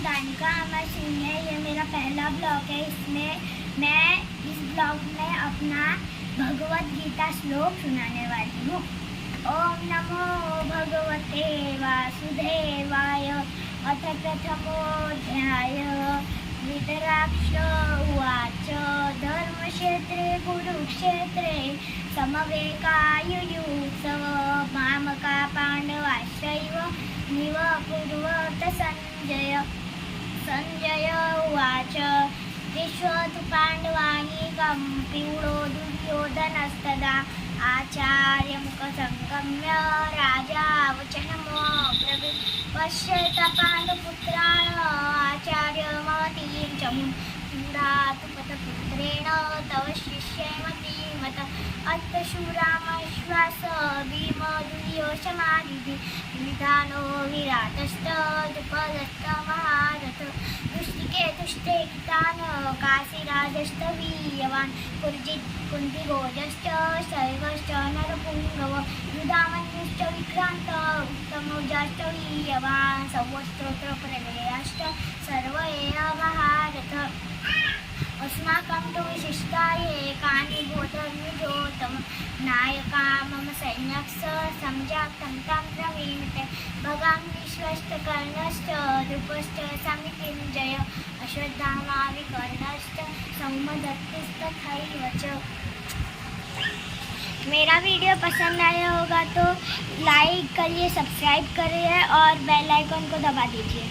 दानिका अमर सिंह है। ये मेरा पहला ब्लॉग है। इसमें मैं इस ब्लॉग में अपना भगवत गीता श्लोक सुनाने वाली हूँ। ओम नमो भगवते वासुदेवाय। अथ प्रथमोऽध्याय। धृतराष्ट्र उवाच धर्मक्षेत्रे कुरुक्षेत्रे समवेकायुयुत्सव मामका पाण्डवाश्चैव निवकुर्वत संजय उवाच विश्वतु पाण्डवानीकं पिउडो दुर्योधनस्तदा आचार्यमुखसंगम्य राजा वचनमब्रवीत् पश्यत पाण्डुपुत्रान् आचार्यमतीं च मुं पुरातु पतपुत्रेण तव शिष्यमतीमत अर्थशूरामश्वास भीमदुर्योधनमादिभिः विधानो विराटश्च द्रुपदश्च महारथ दुष्टिकेतुश्च कितान् काशीराजश्च वीर्यवान् कुर्जित् कुन्तिभोजश्च शैवश्च नरपुङ्गव युधामन्युश्च विक्रान्त उत्तमौजाश्च वीर्यवान् सौवस्त्रोत्रप्रलयाश्च सर्व एव महारथ अस्माकं तु विशिष्टाये कानि गोधर्मिजोत्तम नायका मम सैन्यस्य संजातं तं ब्रवीमते भगान्विश्वश्च कर्णश्च द्रुपश्च समितिञ्जय अश्वत्थामा विकर्णश्च सौमदत्तिस्तथैव च। मेरा वीडियो पसंद आया होगा तो लाइक करिए, सब्सक्राइब करिए और बेल आइकन को दबा दीजिए।